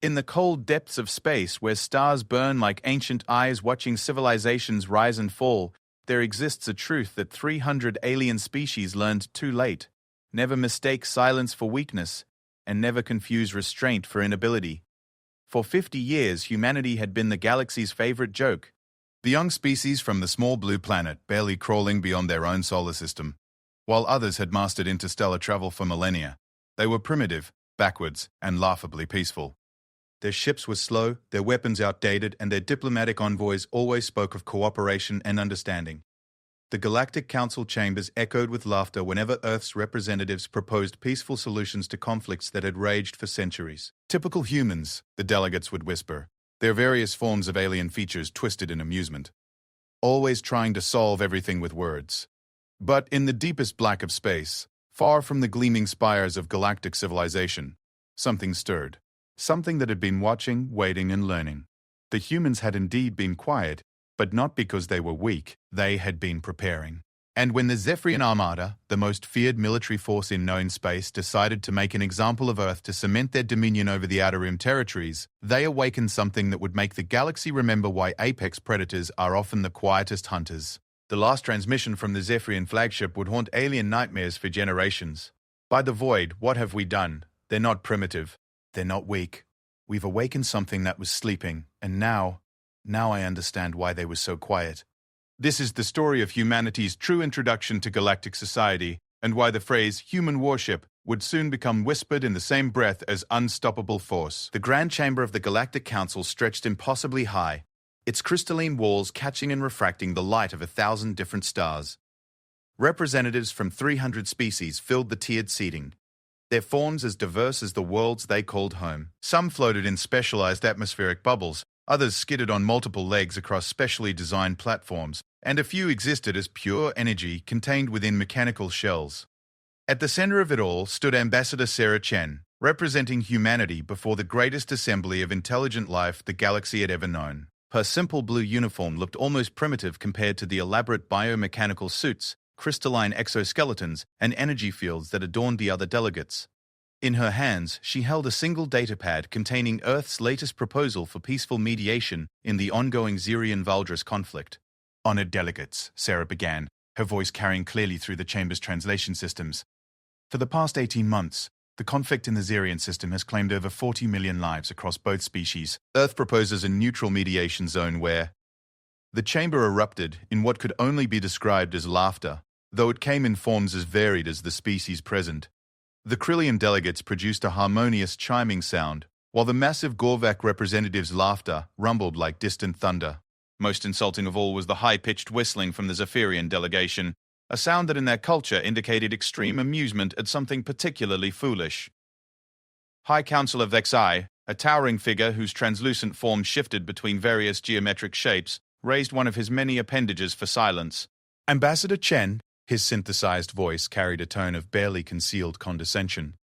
In the cold depths of space, where stars burn like ancient eyes watching civilizations rise and fall, there exists a truth that 300 alien species learned too late. Never mistake silence for weakness, and never confuse restraint for inability. For 50 years, humanity had been the galaxy's favorite joke. The young species from the small blue planet, barely crawling beyond their own solar system. While others had mastered interstellar travel for millennia, they were primitive, backwards, and laughably peaceful. Their ships were slow, their weapons outdated, and their diplomatic envoys always spoke of cooperation and understanding. The Galactic Council chambers echoed with laughter whenever Earth's representatives proposed peaceful solutions to conflicts that had raged for centuries. Typical humans, the delegates would whisper, their various forms of alien features twisted in amusement. Always trying to solve everything with words. But in the deepest black of space, far from the gleaming spires of galactic civilization, something stirred. Something that had been watching, waiting, and learning. The humans had indeed been quiet, but not because they were weak. They had been preparing. And when the Zephyrian Armada, the most feared military force in known space, decided to make an example of Earth to cement their dominion over the Outer Rim territories, they awakened something that would make the galaxy remember why apex predators are often the quietest hunters. The last transmission from the Zephyrian flagship would haunt alien nightmares for generations. By the void, what have we done? They're not primitive. They're not weak. We've awakened something that was sleeping, and now I understand why they were so quiet. This is the story of humanity's true introduction to galactic society, and why the phrase human warship would soon become whispered in the same breath as unstoppable force. The Grand Chamber of the Galactic Council stretched impossibly high, its crystalline walls catching and refracting the light of 1,000 different stars. Representatives from 300 species filled the tiered seating, their forms as diverse as the worlds they called home. Some floated in specialized atmospheric bubbles, others skidded on multiple legs across specially designed platforms, and a few existed as pure energy contained within mechanical shells. At the center of it all stood Ambassador Sarah Chen, representing humanity before the greatest assembly of intelligent life the galaxy had ever known. Her simple blue uniform looked almost primitive compared to the elaborate biomechanical suits, crystalline exoskeletons, and energy fields that adorned the other delegates. In her hands, she held a single datapad containing Earth's latest proposal for peaceful mediation in the ongoing Zirian-Valdris conflict. Honored delegates, Sarah began, her voice carrying clearly through the chamber's translation systems. For the past 18 months, the conflict in the Zirian system has claimed over 40 million lives across both species. Earth proposes a neutral mediation zone where the chamber erupted in what could only be described as laughter, though it came in forms as varied as the species present. The Krillian delegates produced a harmonious chiming sound, while the massive Gorvak representatives' laughter rumbled like distant thunder. Most insulting of all was the high-pitched whistling from the Zephyrian delegation, a sound that in their culture indicated extreme amusement at something particularly foolish. High Councillor Vexai, a towering figure whose translucent form shifted between various geometric shapes, raised one of his many appendages for silence. Ambassador Chen, his synthesized voice carried a tone of barely concealed condescension.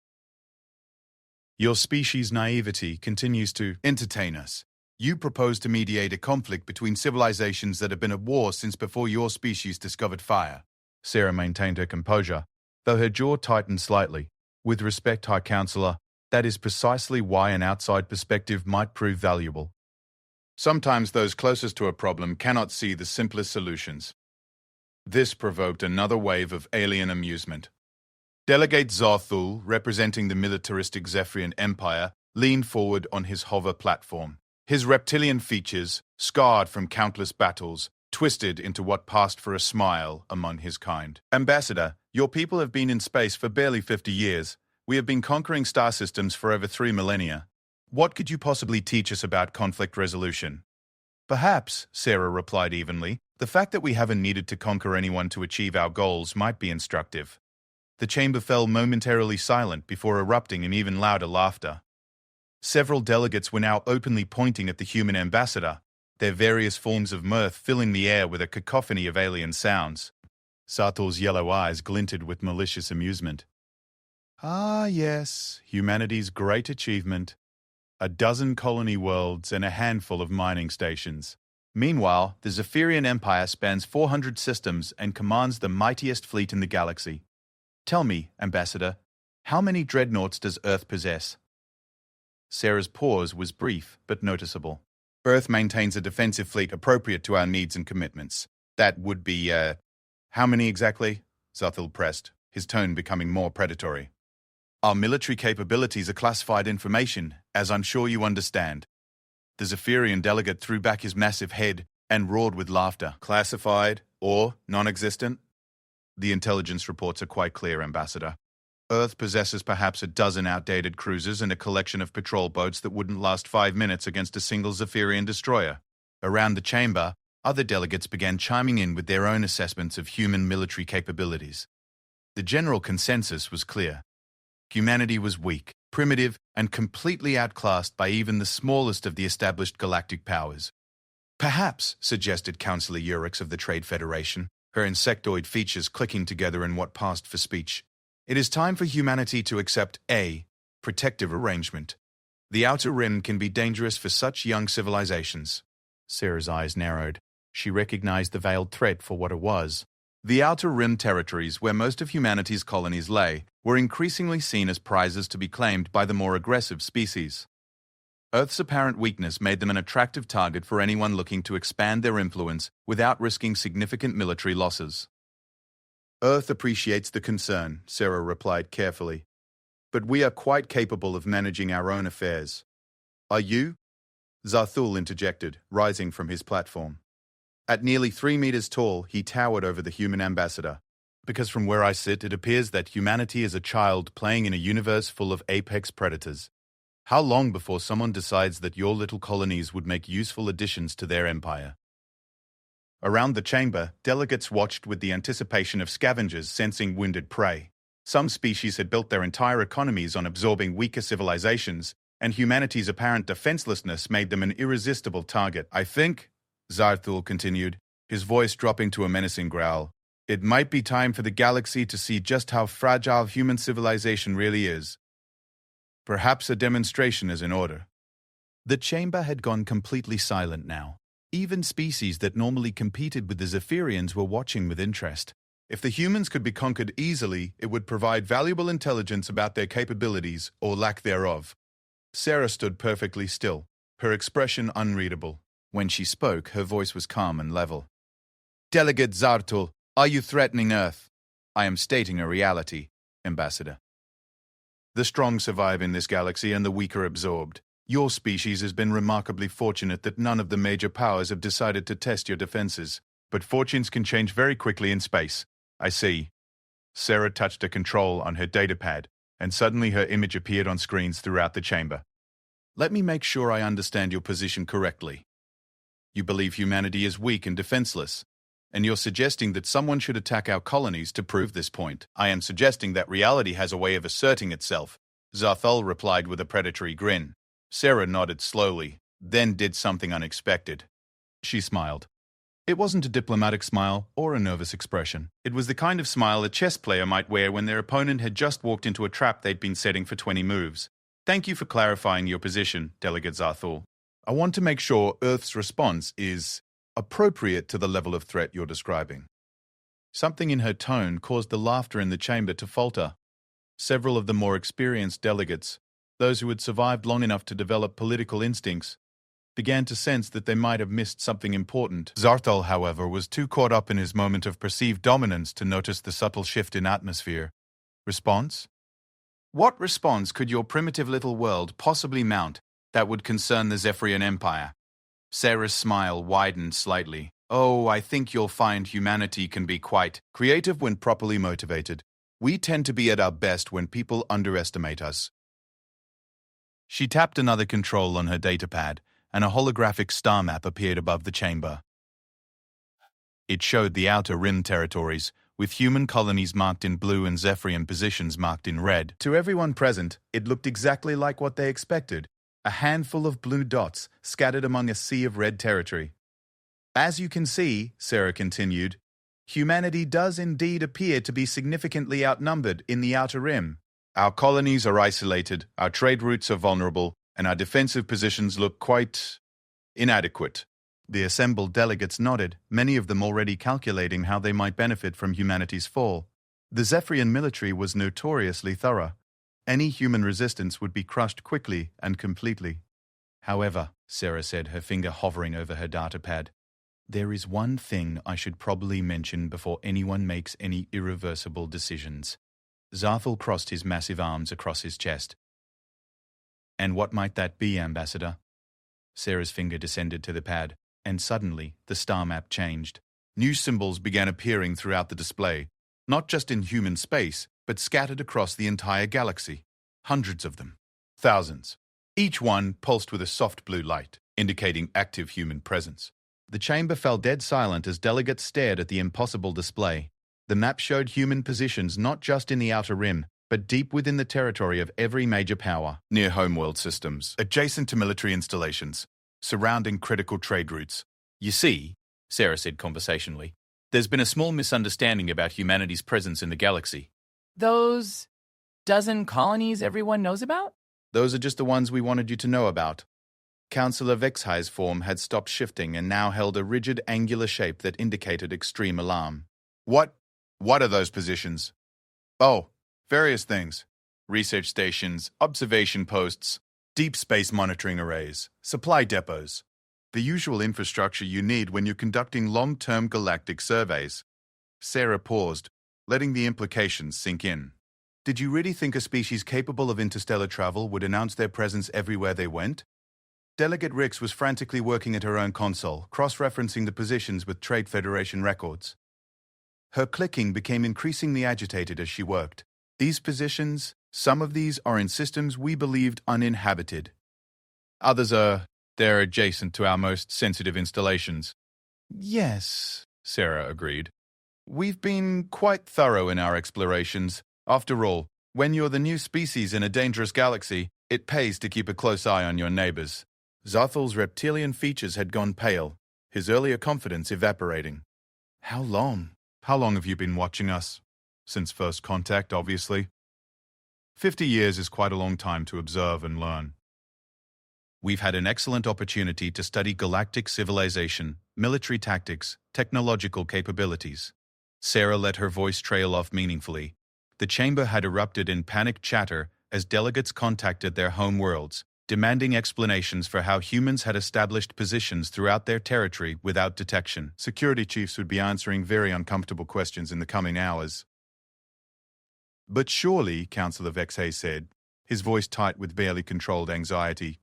Your species' naivety continues to entertain us. You propose to mediate a conflict between civilizations that have been at war since before your species discovered fire. Sarah maintained her composure, though her jaw tightened slightly. With respect, High Counselor, that is precisely why an outside perspective might prove valuable. Sometimes those closest to a problem cannot see the simplest solutions. This provoked another wave of alien amusement. Delegate Zarthul, representing the militaristic Zephyrian Empire, leaned forward on his hover platform. His reptilian features, scarred from countless battles, twisted into what passed for a smile among his kind. Ambassador, your people have been in space for barely 50 years. We have been conquering star systems for over 3 millennia. What could you possibly teach us about conflict resolution? Perhaps, Sarah replied evenly, the fact that we haven't needed to conquer anyone to achieve our goals might be instructive. The chamber fell momentarily silent before erupting in even louder laughter. Several delegates were now openly pointing at the human ambassador, their various forms of mirth filling the air with a cacophony of alien sounds. Sartul's yellow eyes glinted with malicious amusement. Ah, yes, humanity's great achievement. A dozen colony worlds and a handful of mining stations. Meanwhile, the Zephyrian Empire spans 400 systems and commands the mightiest fleet in the galaxy. Tell me, Ambassador, how many dreadnoughts does Earth possess? Sarah's pause was brief but noticeable. Earth maintains a defensive fleet appropriate to our needs and commitments. That would be, how many exactly? Zarthul pressed, his tone becoming more predatory. Our military capabilities are classified information, as I'm sure you understand. The Zephyrian delegate threw back his massive head and roared with laughter. Classified or non-existent? The intelligence reports are quite clear, Ambassador. Earth possesses perhaps a dozen outdated cruisers and a collection of patrol boats that wouldn't last 5 minutes against a single Zephyrian destroyer. Around the chamber, other delegates began chiming in with their own assessments of human military capabilities. The general consensus was clear. Humanity was weak, primitive, and completely outclassed by even the smallest of the established galactic powers. Perhaps, suggested Councillor Urix of the Trade Federation, her insectoid features clicking together in what passed for speech, it is time for humanity to accept a protective arrangement. The Outer Rim can be dangerous for such young civilizations. Sarah's eyes narrowed. She recognized the veiled threat for what it was. The Outer Rim territories, where most of humanity's colonies lay, were increasingly seen as prizes to be claimed by the more aggressive species. Earth's apparent weakness made them an attractive target for anyone looking to expand their influence without risking significant military losses. Earth appreciates the concern, Sarah replied carefully. But we are quite capable of managing our own affairs. Are you? Zarthul interjected, rising from his platform. At nearly 3 meters tall, he towered over the human ambassador. Because from where I sit, it appears that humanity is a child playing in a universe full of apex predators. How long before someone decides that your little colonies would make useful additions to their empire? Around the chamber, delegates watched with the anticipation of scavengers sensing wounded prey. Some species had built their entire economies on absorbing weaker civilizations, and humanity's apparent defenselessness made them an irresistible target. I think, Zarthul continued, his voice dropping to a menacing growl, it might be time for the galaxy to see just how fragile human civilization really is. Perhaps a demonstration is in order. The chamber had gone completely silent now. Even species that normally competed with the Zephyrians were watching with interest. If the humans could be conquered easily, it would provide valuable intelligence about their capabilities or lack thereof. Sarah stood perfectly still, her expression unreadable. When she spoke, her voice was calm and level. Delegate Zartul, are you threatening Earth? I am stating a reality, Ambassador. The strong survive in this galaxy and the weak are absorbed. Your species has been remarkably fortunate that none of the major powers have decided to test your defenses, but fortunes can change very quickly in space. I see. Sarah touched a control on her datapad, and suddenly her image appeared on screens throughout the chamber. Let me make sure I understand your position correctly. You believe humanity is weak and defenseless, and you're suggesting that someone should attack our colonies to prove this point. I am suggesting that reality has a way of asserting itself, Zarthul replied with a predatory grin. Sarah nodded slowly, then did something unexpected. She smiled. It wasn't a diplomatic smile or a nervous expression. It was the kind of smile a chess player might wear when their opponent had just walked into a trap they'd been setting for 20 moves. Thank you for clarifying your position, Delegate Zarthul. I want to make sure Earth's response is appropriate to the level of threat you're describing. Something in her tone caused the laughter in the chamber to falter. Several of the more experienced delegates, those who had survived long enough to develop political instincts, began to sense that they might have missed something important. Zarthul, however, was too caught up in his moment of perceived dominance to notice the subtle shift in atmosphere. Response? What response could your primitive little world possibly mount that would concern the Zephyrian Empire? Sarah's smile widened slightly. Oh, I think you'll find humanity can be quite creative when properly motivated. We tend to be at our best when people underestimate us. She tapped another control on her datapad, and a holographic star map appeared above the chamber. It showed the Outer Rim territories, with human colonies marked in blue and Zephyrian positions marked in red. To everyone present, it looked exactly like what they expected, a handful of blue dots scattered among a sea of red territory. As you can see, Sarah continued, humanity does indeed appear to be significantly outnumbered in the Outer Rim. Our colonies are isolated, our trade routes are vulnerable, and our defensive positions look quite inadequate. The assembled delegates nodded, many of them already calculating how they might benefit from humanity's fall. The Zephyrian military was notoriously thorough. Any human resistance would be crushed quickly and completely. However, Sarah said, her finger hovering over her datapad, there is one thing I should probably mention before anyone makes any irreversible decisions. Zarthal crossed his massive arms across his chest. And what might that be, Ambassador? Sarah's finger descended to the pad, and suddenly the star map changed. New symbols began appearing throughout the display, not just in human space, but scattered across the entire galaxy. Hundreds of them. Thousands. Each one pulsed with a soft blue light, indicating active human presence. The chamber fell dead silent as delegates stared at the impossible display. The map showed human positions not just in the outer rim, but deep within the territory of every major power, near homeworld systems, adjacent to military installations, surrounding critical trade routes. You see, Sarah said conversationally, there's been a small misunderstanding about humanity's presence in the galaxy. Those dozen colonies everyone knows about? Those are just the ones we wanted you to know about. Councillor Vexhi's form had stopped shifting and now held a rigid angular shape that indicated extreme alarm. What are those positions? Oh, various things. Research stations, observation posts, deep space monitoring arrays, supply depots. The usual infrastructure you need when you're conducting long-term galactic surveys. Sarah paused, letting the implications sink in. Did you really think a species capable of interstellar travel would announce their presence everywhere they went? Delegate Rix was frantically working at her own console, cross-referencing the positions with Trade Federation records. Her clicking became increasingly agitated as she worked. These positions, some of these are in systems we believed uninhabited. Others they're adjacent to our most sensitive installations. Yes, Sarah agreed. We've been quite thorough in our explorations. After all, when you're the new species in a dangerous galaxy, it pays to keep a close eye on your neighbors. Zarthal's reptilian features had gone pale, his earlier confidence evaporating. How long? How long have you been watching us? Since first contact, obviously. 50 years is quite a long time to observe and learn. We've had an excellent opportunity to study galactic civilization, military tactics, technological capabilities. Sarah let her voice trail off meaningfully. The chamber had erupted in panicked chatter as delegates contacted their home worlds, demanding explanations for how humans had established positions throughout their territory without detection. Security chiefs would be answering very uncomfortable questions in the coming hours. But surely, Councillor Vexhay said, his voice tight with barely controlled anxiety,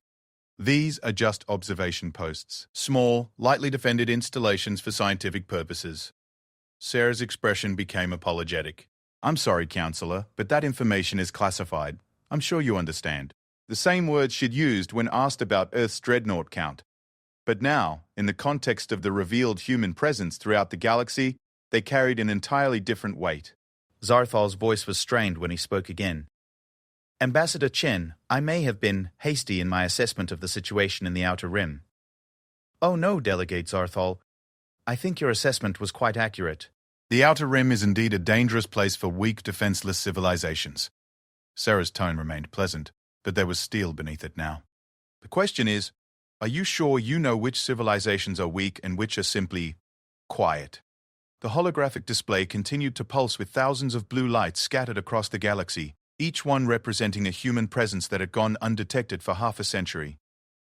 these are just observation posts, small, lightly defended installations for scientific purposes. Sarah's expression became apologetic. I'm sorry, Councillor, but that information is classified. I'm sure you understand. The same words she'd used when asked about Earth's dreadnought count. But now, in the context of the revealed human presence throughout the galaxy, they carried an entirely different weight. Zarthal's voice was strained when he spoke again. Ambassador Chen, I may have been hasty in my assessment of the situation in the Outer Rim. Oh no, Delegate Zarthal. I think your assessment was quite accurate. The Outer Rim is indeed a dangerous place for weak, defenseless civilizations. Sarah's tone remained pleasant, but there was steel beneath it now. The question is, are you sure you know which civilizations are weak and which are simply quiet? The holographic display continued to pulse with thousands of blue lights scattered across the galaxy, each one representing a human presence that had gone undetected for half a century.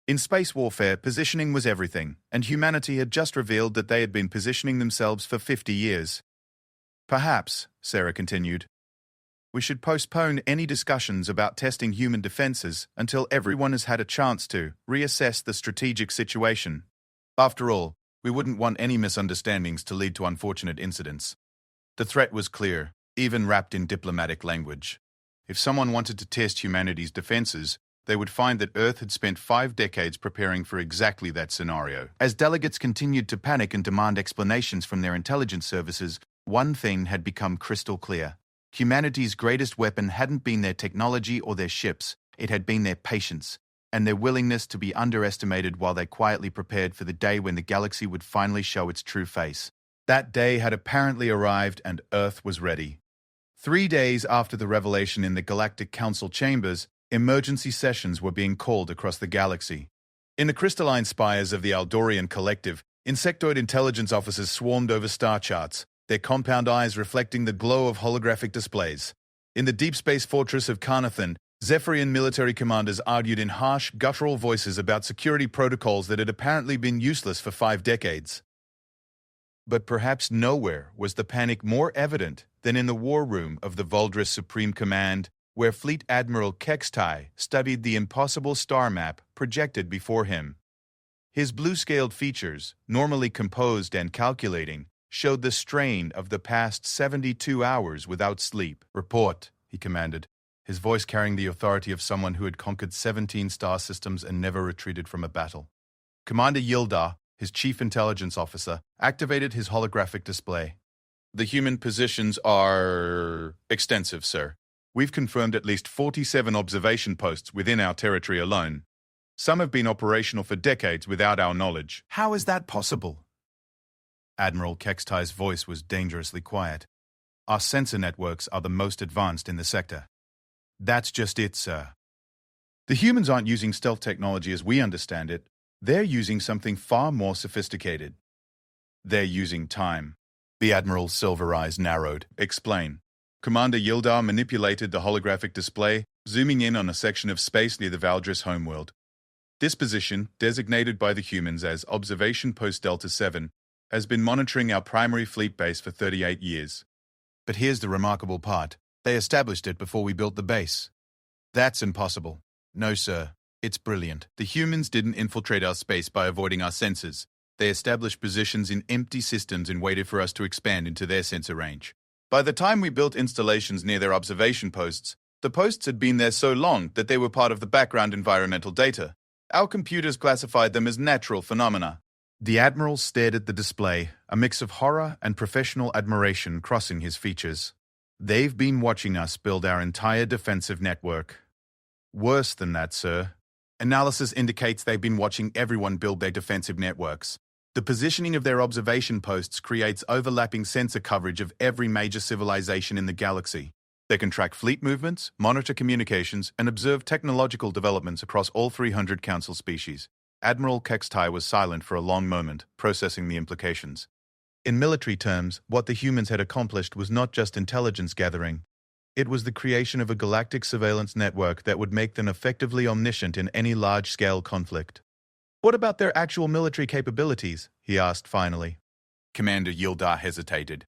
In space warfare, positioning was everything, and humanity had just revealed that they had been positioning themselves for 50 years. Perhaps, Sarah continued, we should postpone any discussions about testing human defenses until everyone has had a chance to reassess the strategic situation. After all, we wouldn't want any misunderstandings to lead to unfortunate incidents. The threat was clear, even wrapped in diplomatic language. If someone wanted to test humanity's defenses, they would find that Earth had spent 5 decades preparing for exactly that scenario. As delegates continued to panic and demand explanations from their intelligence services, one thing had become crystal clear. Humanity's greatest weapon hadn't been their technology or their ships, it had been their patience, and their willingness to be underestimated while they quietly prepared for the day when the galaxy would finally show its true face. That day had apparently arrived and Earth was ready. 3 days after the revelation in the Galactic Council chambers, emergency sessions were being called across the galaxy. In the crystalline spires of the Aldorian Collective, insectoid intelligence officers swarmed over star charts, their compound eyes reflecting the glow of holographic displays. In the deep space fortress of Carnathan, Zephyrian military commanders argued in harsh, guttural voices about security protocols that had apparently been useless for 5 decades. But perhaps nowhere was the panic more evident than in the war room of the Vuldris Supreme Command, where Fleet Admiral Kextai studied the impossible star map projected before him. His blue-scaled features, normally composed and calculating, showed the strain of the past 72 hours without sleep. "Report," he commanded, his voice carrying the authority of someone who had conquered 17 star systems and never retreated from a battle. Commander Yildar, his chief intelligence officer, activated his holographic display. "The human positions are extensive, sir. We've confirmed at least 47 observation posts within our territory alone. Some have been operational for decades without our knowledge." "How is that possible?" Admiral Kextai's voice was dangerously quiet. "Our sensor networks are the most advanced in the sector." "That's just it, sir. The humans aren't using stealth technology as we understand it. They're using something far more sophisticated. They're using time." The Admiral's silver eyes narrowed. "Explain." Commander Yildar manipulated the holographic display, zooming in on a section of space near the Vuldris homeworld. This position, designated by the humans as Observation Post Delta 7, has been monitoring our primary fleet base for 38 years. But here's the remarkable part. They established it before we built the base. That's impossible. No, sir. It's brilliant. The humans didn't infiltrate our space by avoiding our sensors. They established positions in empty systems and waited for us to expand into their sensor range. By the time we built installations near their observation posts, the posts had been there so long that they were part of the background environmental data. Our computers classified them as natural phenomena. The Admiral stared at the display, a mix of horror and professional admiration crossing his features. "They've been watching us build our entire defensive network." "Worse than that, sir. Analysis indicates they've been watching everyone build their defensive networks. The positioning of their observation posts creates overlapping sensor coverage of every major civilization in the galaxy. They can track fleet movements, monitor communications, and observe technological developments across all 300 Council species." Admiral Kextai was silent for a long moment, processing the implications. In military terms, what the humans had accomplished was not just intelligence gathering. It was the creation of a galactic surveillance network that would make them effectively omniscient in any large-scale conflict. "What about their actual military capabilities?" he asked finally. Commander Yildar hesitated.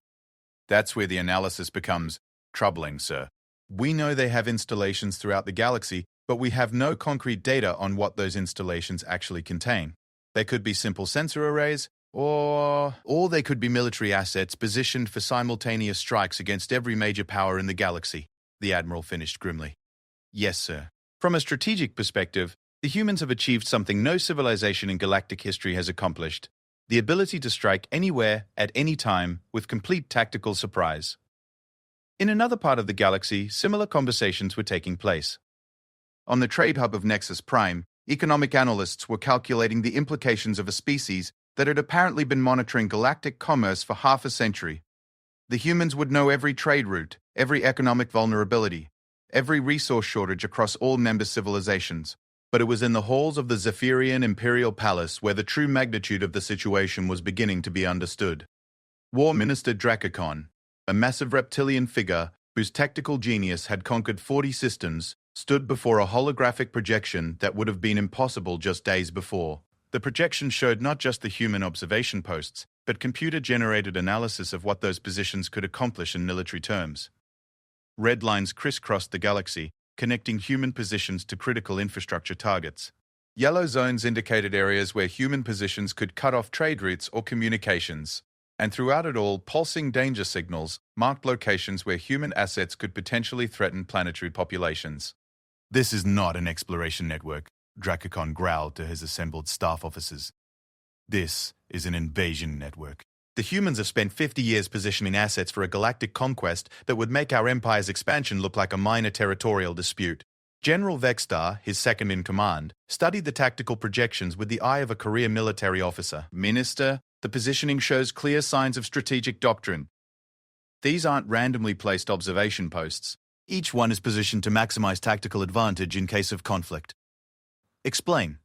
"That's where the analysis becomes troubling, sir. We know they have installations throughout the galaxy, but we have no concrete data on what those installations actually contain. They could be simple sensor arrays, or they could be military assets positioned for simultaneous strikes against every major power in the galaxy," the Admiral finished grimly. "Yes, sir. From a strategic perspective, the humans have achieved something no civilization in galactic history has accomplished: the ability to strike anywhere, at any time, with complete tactical surprise." In another part of the galaxy, similar conversations were taking place. On the trade hub of Nexus Prime, economic analysts were calculating the implications of a species that had apparently been monitoring galactic commerce for half a century. The humans would know every trade route, every economic vulnerability, every resource shortage across all member civilizations. But it was in the halls of the Zephyrian Imperial Palace where the true magnitude of the situation was beginning to be understood. War Minister Dracocon, a massive reptilian figure whose tactical genius had conquered 40 systems, stood before a holographic projection that would have been impossible just days before. The projection showed not just the human observation posts, but computer-generated analysis of what those positions could accomplish in military terms. Red lines crisscrossed the galaxy, connecting human positions to critical infrastructure targets. Yellow zones indicated areas where human positions could cut off trade routes or communications. And throughout it all, pulsing danger signals marked locations where human assets could potentially threaten planetary populations. "This is not an exploration network," Dracocon growled to his assembled staff officers. "This is an invasion network. The humans have spent 50 years positioning assets for a galactic conquest that would make our empire's expansion look like a minor territorial dispute." General Vexstar, his second-in-command, studied the tactical projections with the eye of a career military officer. "Minister, the positioning shows clear signs of strategic doctrine. These aren't randomly placed observation posts. Each one is positioned to maximize tactical advantage in case of conflict." "Explain."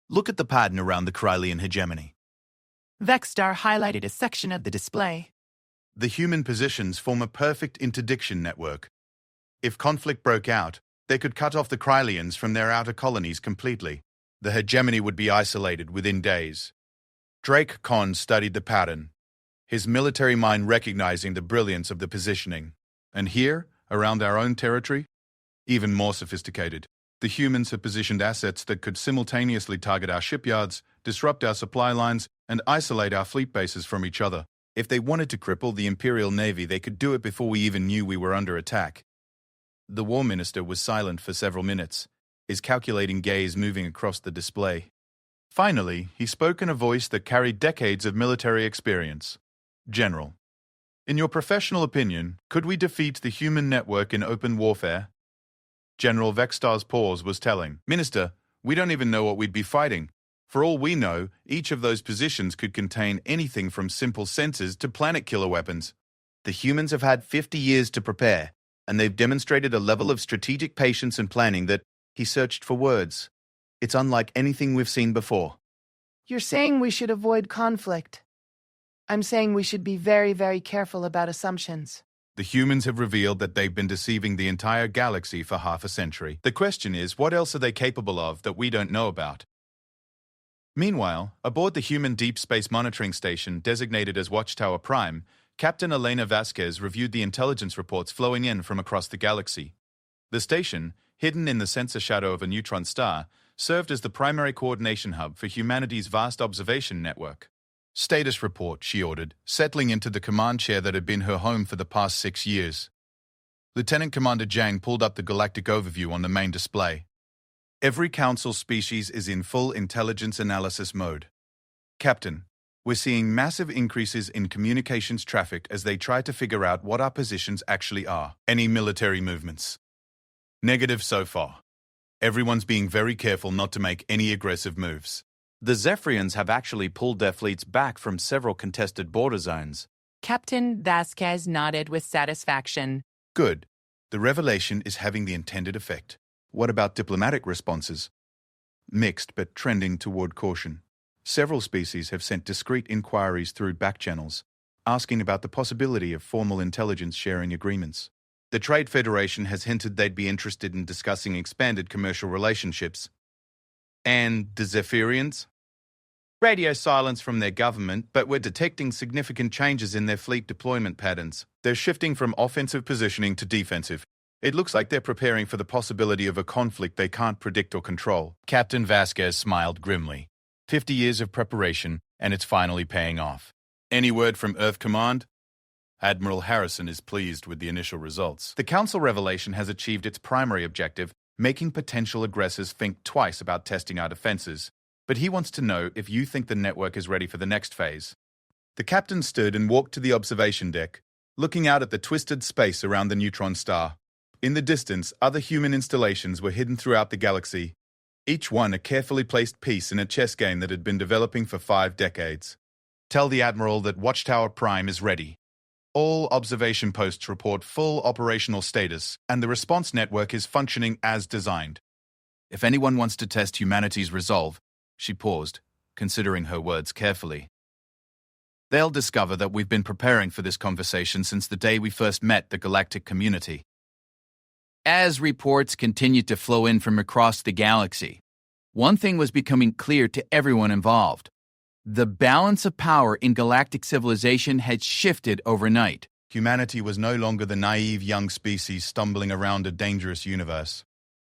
"Look at the pattern around the Krylian hegemony." Vexstar highlighted a section of the display. "The human positions form a perfect interdiction network. If conflict broke out, They could cut off the Krylians from their outer colonies completely. The hegemony would be isolated within days. Drake Conn studied the pattern, his military mind recognizing the brilliance of the positioning. And here, around our own territory, even more sophisticated. The humans have positioned assets that could simultaneously target our shipyards, disrupt our supply lines, and isolate our fleet bases from each other. If they wanted to cripple the Imperial Navy, they could do it before we even knew we were under attack. The War Minister was silent for several minutes, his calculating gaze moving across the display. Finally, he spoke in a voice that carried decades of military experience. General, in your professional opinion, could we defeat the human network in open warfare? General Vextar's pause was telling. Minister, we don't even know what we'd be fighting. For all we know, each of those positions could contain anything from simple sensors to planet-killer weapons. The humans have had 50 years to prepare, and they've demonstrated a level of strategic patience and planning that he searched for words. It's unlike anything we've seen before. You're saying we should avoid conflict. I'm saying we should be very, very careful about assumptions. The humans have revealed that they've been deceiving the entire galaxy for half a century. The question is, what else are they capable of that we don't know about? Meanwhile, aboard the human Deep Space Monitoring Station designated as Watchtower Prime, Captain Elena Vasquez reviewed the intelligence reports flowing in from across the galaxy. The station, hidden in the sensor shadow of a neutron star, served as the primary coordination hub for humanity's vast observation network. Status report, she ordered, settling into the command chair that had been her home for the past 6 years. Lieutenant Commander Jang pulled up the galactic overview on the main display. Every Council species is in full intelligence analysis mode. Captain, we're seeing massive increases in communications traffic as they try to figure out what our positions actually are. Any military movements? Negative so far. Everyone's being very careful not to make any aggressive moves. The Zephyrians have actually pulled their fleets back from several contested border zones. Captain Vasquez nodded with satisfaction. Good. The revelation is having the intended effect. What about diplomatic responses? Mixed, but trending toward caution. Several species have sent discreet inquiries through back channels, asking about the possibility of formal intelligence sharing agreements. The Trade Federation has hinted they'd be interested in discussing expanded commercial relationships. And the Zephyrians? Radio silence from their government, but we're detecting significant changes in their fleet deployment patterns. They're shifting from offensive positioning to defensive. It looks like they're preparing for the possibility of a conflict they can't predict or control. Captain Vasquez smiled grimly. 50 years of preparation, and it's finally paying off. Any word from Earth Command? Admiral Harrison is pleased with the initial results. The Council revelation has achieved its primary objective, making potential aggressors think twice about testing our defenses, but he wants to know if you think the network is ready for the next phase. The captain stood and walked to the observation deck, looking out at the twisted space around the neutron star. In the distance, other human installations were hidden throughout the galaxy, each one a carefully placed piece in a chess game that had been developing for 5 decades. Tell the Admiral that Watchtower Prime is ready. All observation posts report full operational status, and the response network is functioning as designed. If anyone wants to test humanity's resolve, she paused, considering her words carefully. They'll discover that we've been preparing for this conversation since the day we first met the galactic community. As reports continued to flow in from across the galaxy, one thing was becoming clear to everyone involved. The balance of power in galactic civilization had shifted overnight. Humanity was no longer the naive young species stumbling around a dangerous universe.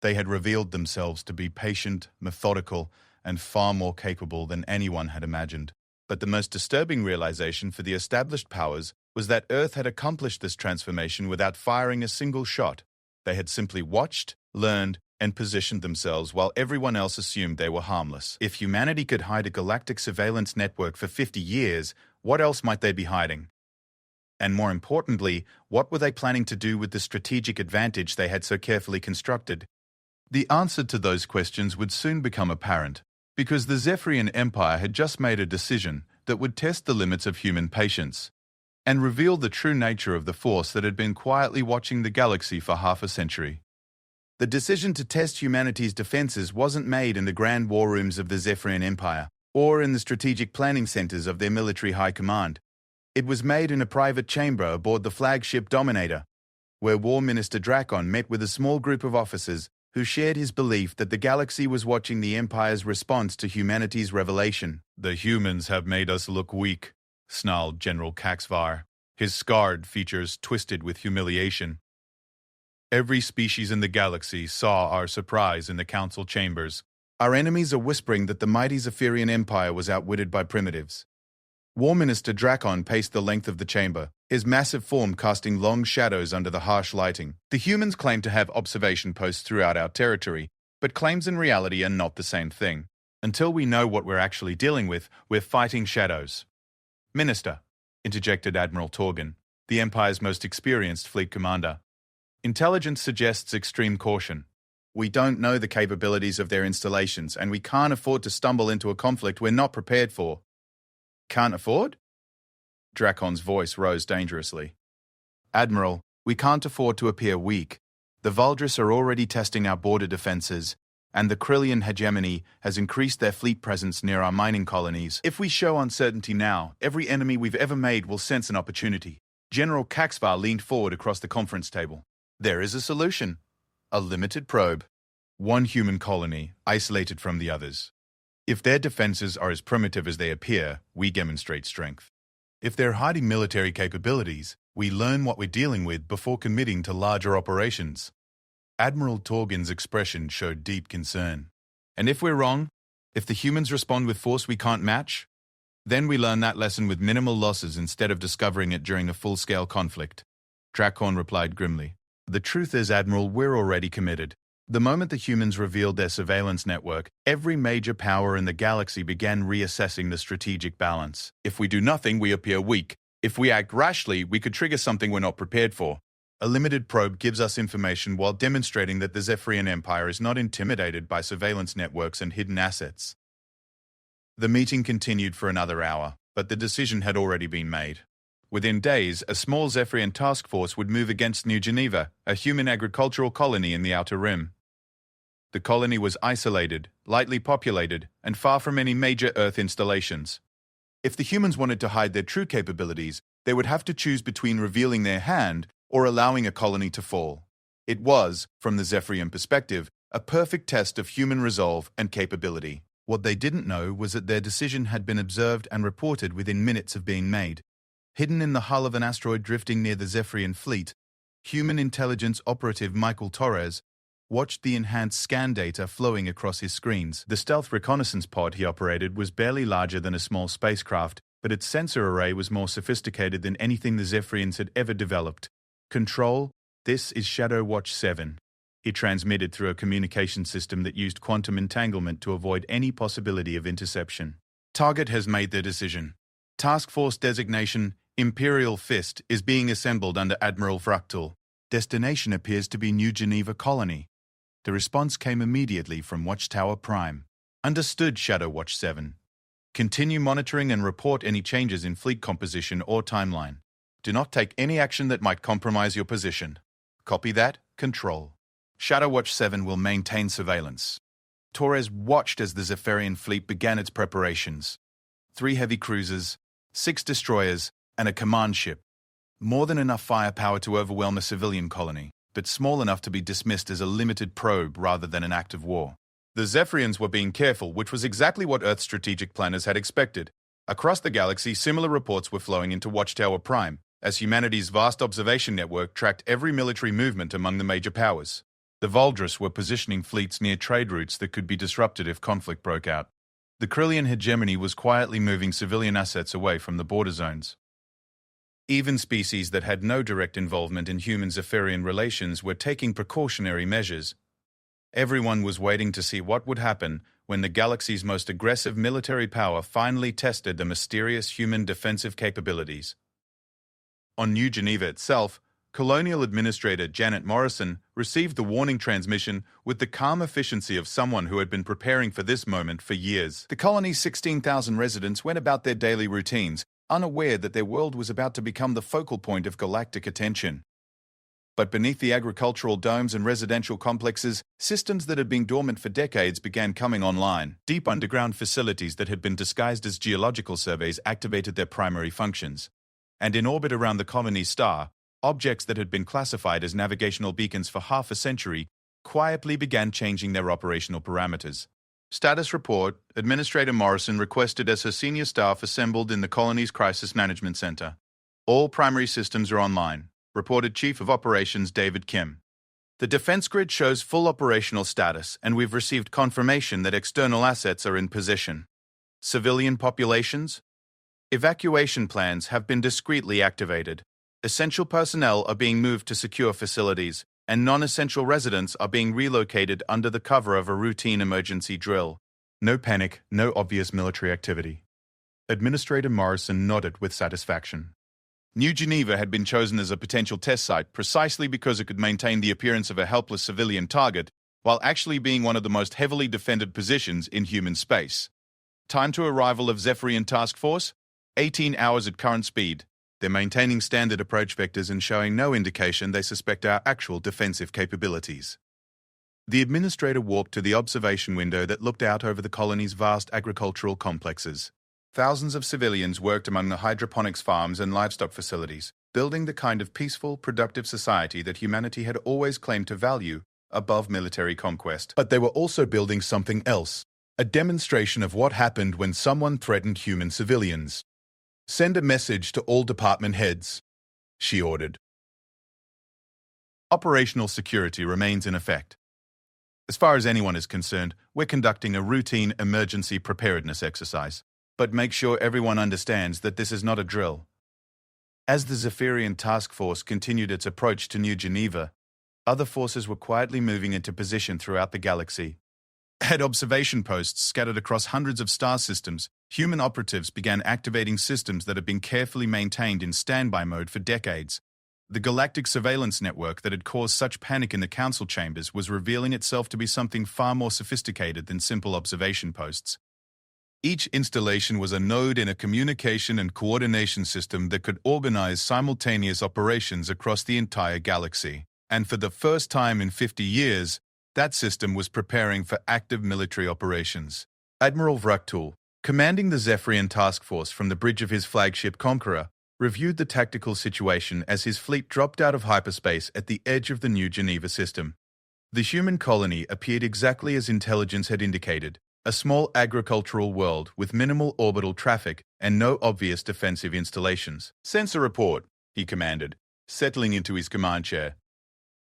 They had revealed themselves to be patient, methodical, and far more capable than anyone had imagined. But the most disturbing realization for the established powers was that Earth had accomplished this transformation without firing a single shot. They had simply watched, learned, and positioned themselves while everyone else assumed they were harmless. If humanity could hide a galactic surveillance network for 50 years, what else might they be hiding? And more importantly, what were they planning to do with the strategic advantage they had so carefully constructed? The answer to those questions would soon become apparent, because the Zephyrian Empire had just made a decision that would test the limits of human patience and reveal the true nature of the force that had been quietly watching the galaxy for half a century. The decision to test humanity's defenses wasn't made in the grand war rooms of the Zephyrian Empire or in the strategic planning centers of their military high command. It was made in a private chamber aboard the flagship Dominator, where War Minister Drakon met with a small group of officers who shared his belief that the galaxy was watching the Empire's response to humanity's revelation. "The humans have made us look weak," snarled General Kaxvar, his scarred features twisted with humiliation. "Every species in the galaxy saw our surprise in the council chambers. Our enemies are whispering that the mighty Zephyrian Empire was outwitted by primitives." War Minister Drakon paced the length of the chamber, his massive form casting long shadows under the harsh lighting. "The humans claim to have observation posts throughout our territory, but claims and reality are not the same thing. Until we know what we're actually dealing with, we're fighting shadows." "Minister," interjected Admiral Torgan, the Empire's most experienced fleet commander, "intelligence suggests extreme caution. We don't know the capabilities of their installations, and we can't afford to stumble into a conflict we're not prepared for." "Can't afford?" Drakon's voice rose dangerously. "Admiral, we can't afford to appear weak. The Valdris are already testing our border defenses, and the Krillian hegemony has increased their fleet presence near our mining colonies. If we show uncertainty now, every enemy we've ever made will sense an opportunity." General Kaxvar leaned forward across the conference table. "There is a solution. A limited probe. One human colony, isolated from the others. If their defenses are as primitive as they appear, we demonstrate strength. If they're hiding military capabilities, we learn what we're dealing with before committing to larger operations." Admiral Torgan's expression showed deep concern. "And if we're wrong, if the humans respond with force we can't match, then we learn that lesson with minimal losses instead of discovering it during a full-scale conflict." Drakon replied grimly. "The truth is, Admiral, we're already committed. The moment the humans revealed their surveillance network, every major power in the galaxy began reassessing the strategic balance. If we do nothing, we appear weak. If we act rashly, we could trigger something we're not prepared for. A limited probe gives us information while demonstrating that the Zephyrian Empire is not intimidated by surveillance networks and hidden assets." The meeting continued for another hour, but the decision had already been made. Within days, a small Zephyrian task force would move against New Geneva, a human agricultural colony in the Outer Rim. The colony was isolated, lightly populated, and far from any major Earth installations. If the humans wanted to hide their true capabilities, they would have to choose between revealing their hand or allowing a colony to fall. It was, from the Zephyrian perspective, a perfect test of human resolve and capability. What they didn't know was that their decision had been observed and reported within minutes of being made. Hidden in the hull of an asteroid drifting near the Zephyrian fleet, human intelligence operative Michael Torres watched the enhanced scan data flowing across his screens. The stealth reconnaissance pod he operated was barely larger than a small spacecraft, but its sensor array was more sophisticated than anything the Zephyrians had ever developed. "Control, this is Shadow Watch 7. He transmitted through a communication system that used quantum entanglement to avoid any possibility of interception. "Target has made their decision. Task Force designation Imperial Fist is being assembled under Admiral Fractal. Destination appears to be New Geneva Colony." The response came immediately from Watchtower Prime. "Understood, Shadow Watch 7. Continue monitoring and report any changes in fleet composition or timeline. Do not take any action that might compromise your position. Copy that, Control." Shadow Watch 7 will maintain surveillance. Torres watched as the Zephyrian fleet began its preparations. 3 heavy cruisers, 6 destroyers, and a command ship. More than enough firepower to overwhelm a civilian colony, but small enough to be dismissed as a limited probe rather than an act of war. The Zephyrians were being careful, which was exactly what Earth's strategic planners had expected. Across the galaxy, similar reports were flowing into Watchtower Prime, as humanity's vast observation network tracked every military movement among the major powers. The Valdris were positioning fleets near trade routes that could be disrupted if conflict broke out. The Krillian hegemony was quietly moving civilian assets away from the border zones. Even species that had no direct involvement in human-Zephyrian relations were taking precautionary measures. Everyone was waiting to see what would happen when the galaxy's most aggressive military power finally tested the mysterious human defensive capabilities. On New Geneva itself, Colonial Administrator Janet Morrison received the warning transmission with the calm efficiency of someone who had been preparing for this moment for years. The colony's 16,000 residents went about their daily routines, unaware that their world was about to become the focal point of galactic attention. But beneath the agricultural domes and residential complexes, systems that had been dormant for decades began coming online. Deep underground facilities that had been disguised as geological surveys activated their primary functions. And in orbit around the colony's star, Objects that had been classified as navigational beacons for half a century quietly began changing their operational parameters. Status report: Administrator Morrison requested as her senior staff assembled in the colony's Crisis Management Center. All primary systems are online, reported Chief of Operations David Kim. The defense grid shows full operational status, and we've received confirmation that external assets are in position. Civilian populations? Evacuation plans have been discreetly activated. Essential personnel are being moved to secure facilities, and non-essential residents are being relocated under the cover of a routine emergency drill. No panic, no obvious military activity. Administrator Morrison nodded with satisfaction. New Geneva had been chosen as a potential test site precisely because it could maintain the appearance of a helpless civilian target while actually being one of the most heavily defended positions in human space. Time to arrival of Zephyrian Task Force? 18 hours at current speed. They're maintaining standard approach vectors and showing no indication they suspect our actual defensive capabilities. The administrator walked to the observation window that looked out over the colony's vast agricultural complexes. Thousands of civilians worked among the hydroponics farms and livestock facilities, building the kind of peaceful, productive society that humanity had always claimed to value above military conquest. But they were also building something else, a demonstration of what happened when someone threatened human civilians. Send a message to all department heads, she ordered. Operational security remains in effect. As far as anyone is concerned, we're conducting a routine emergency preparedness exercise. But make sure everyone understands that this is not a drill. As the Zephyrian Task Force continued its approach to New Geneva, other forces were quietly moving into position throughout the galaxy. At observation posts scattered across hundreds of star systems, human operatives began activating systems that had been carefully maintained in standby mode for decades. The galactic surveillance network that had caused such panic in the council chambers was revealing itself to be something far more sophisticated than simple observation posts. Each installation was a node in a communication and coordination system that could organize simultaneous operations across the entire galaxy. And for the first time in 50 years, that system was preparing for active military operations. Admiral Vraktul, commanding the Zephyrian Task Force from the bridge of his flagship Conqueror, reviewed the tactical situation as his fleet dropped out of hyperspace at the edge of the New Geneva system. The human colony appeared exactly as intelligence had indicated, a small agricultural world with minimal orbital traffic and no obvious defensive installations. Sensor report, he commanded, settling into his command chair.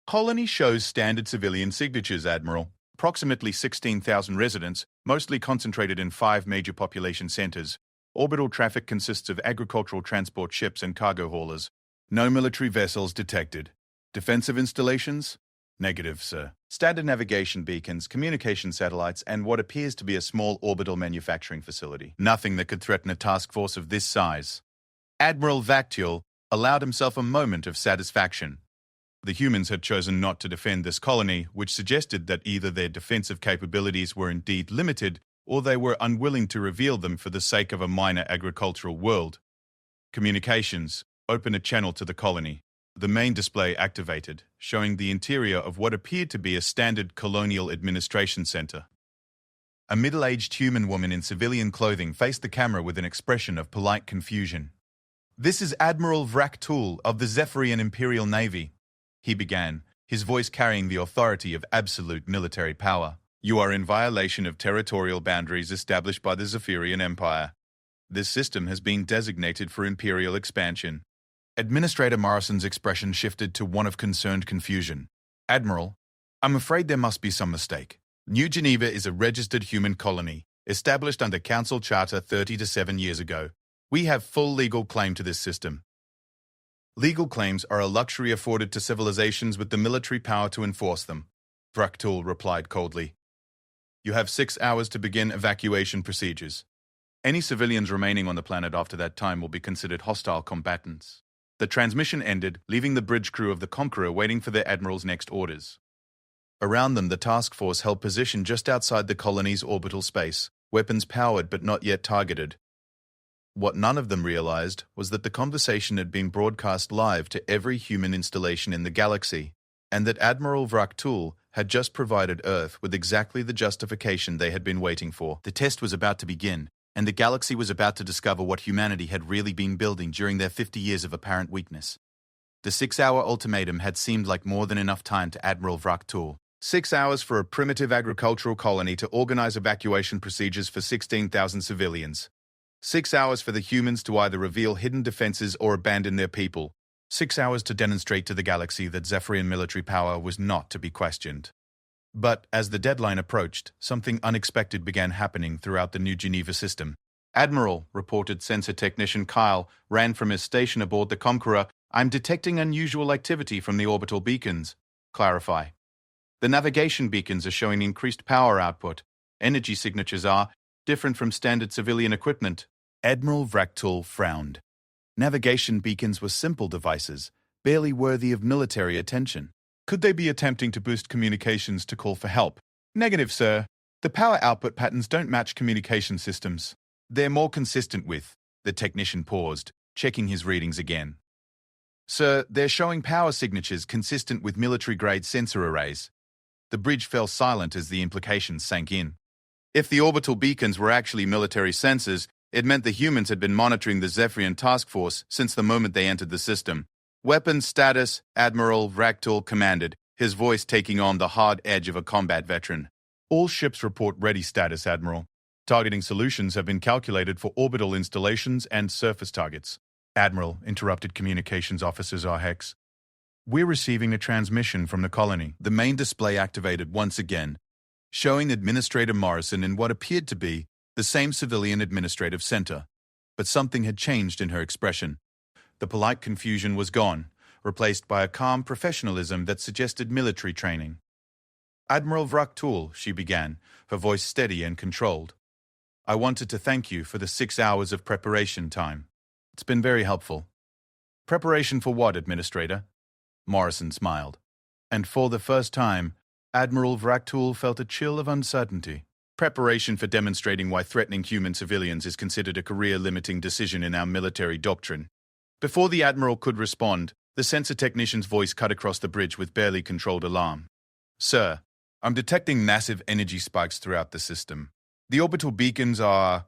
Colony shows standard civilian signatures, Admiral. Approximately 16,000 residents, mostly concentrated in 5 major population centers. Orbital traffic consists of agricultural transport ships and cargo haulers. No military vessels detected. Defensive installations? Negative, sir. Standard navigation beacons, communication satellites, and what appears to be a small orbital manufacturing facility. Nothing that could threaten a task force of this size. Admiral Vactul allowed himself a moment of satisfaction. The humans had chosen not to defend this colony, which suggested that either their defensive capabilities were indeed limited, or they were unwilling to reveal them for the sake of a minor agricultural world. Communications. Open a channel to the colony. The main display activated, showing the interior of what appeared to be a standard colonial administration center. A middle-aged human woman in civilian clothing faced the camera with an expression of polite confusion. "This is Admiral Vraktul of the Zephyrian Imperial Navy," he began, his voice carrying the authority of absolute military power. "You are in violation of territorial boundaries established by the Zephyrian Empire. This system has been designated for imperial expansion." Administrator Morrison's expression shifted to one of concerned confusion. "Admiral, I'm afraid there must be some mistake. New Geneva is a registered human colony, established under Council Charter 37 years ago. We have full legal claim to this system. Legal claims are a luxury afforded to civilizations with the military power to enforce them," Vraktul replied coldly. "You have 6 hours to begin evacuation procedures. Any civilians remaining on the planet after that time will be considered hostile combatants." The transmission ended, leaving the bridge crew of the Conqueror waiting for their admiral's next orders. Around them, the task force held position just outside the colony's orbital space, weapons powered but not yet targeted. What none of them realized was that the conversation had been broadcast live to every human installation in the galaxy, and that Admiral Vraktul had just provided Earth with exactly the justification they had been waiting for. The test was about to begin, and the galaxy was about to discover what humanity had really been building during their 50 years of apparent weakness. The 6-hour ultimatum had seemed like more than enough time to Admiral Vraktul. 6 hours for a primitive agricultural colony to organize evacuation procedures for 16,000 civilians. 6 hours for the humans to either reveal hidden defenses or abandon their people. 6 hours to demonstrate to the galaxy that Zephyrian military power was not to be questioned. But as the deadline approached, something unexpected began happening throughout the New Geneva system. Admiral, reported sensor technician Kyle, ran from his station aboard the Conqueror. I'm detecting unusual activity from the orbital beacons. Clarify. The navigation beacons are showing increased power output. Energy signatures are different from standard civilian equipment. Admiral Vraktul frowned. Navigation beacons were simple devices, barely worthy of military attention. Could they be attempting to boost communications to call for help? Negative, sir. The power output patterns don't match communication systems. They're more consistent with. The technician paused, checking his readings again. Sir, they're showing power signatures consistent with military-grade sensor arrays. The bridge fell silent as the implications sank in. If the orbital beacons were actually military sensors, it meant the humans had been monitoring the Zephyrian task force since the moment they entered the system. Weapons status, Admiral Vraktul commanded, his voice taking on the hard edge of a combat veteran. All ships report ready status, Admiral. Targeting solutions have been calculated for orbital installations and surface targets. Admiral, interrupted communications officers Hex. We're receiving a transmission from the colony. The main display activated once again, showing Administrator Morrison in what appeared to be the same civilian administrative center. But something had changed in her expression. The polite confusion was gone, replaced by a calm professionalism that suggested military training. Admiral Vraktul, she began, her voice steady and controlled. I wanted to thank you for the 6 hours of preparation time. It's been very helpful. Preparation for what, Administrator? Morrison smiled. And for the first time, Admiral Vraktul felt a chill of uncertainty. Preparation for demonstrating why threatening human civilians is considered a career-limiting decision in our military doctrine. Before the Admiral could respond, the sensor technician's voice cut across the bridge with barely controlled alarm. Sir, I'm detecting massive energy spikes throughout the system. The orbital beacons are...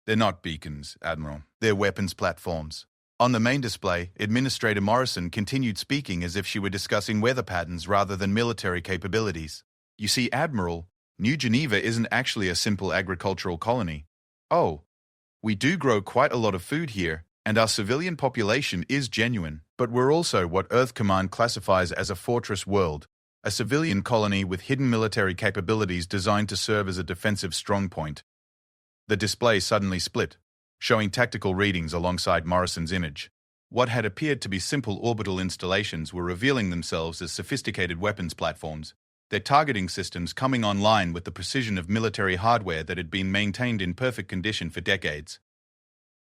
They're not beacons, Admiral. They're weapons platforms. On the main display, Administrator Morrison continued speaking as if she were discussing weather patterns rather than military capabilities. You see, Admiral, New Geneva isn't actually a simple agricultural colony. Oh, we do grow quite a lot of food here, and our civilian population is genuine, but we're also what Earth Command classifies as a fortress world, a civilian colony with hidden military capabilities designed to serve as a defensive strongpoint. The display suddenly split, showing tactical readings alongside Morrison's image. What had appeared to be simple orbital installations were revealing themselves as sophisticated weapons platforms, their targeting systems coming online with the precision of military hardware that had been maintained in perfect condition for decades.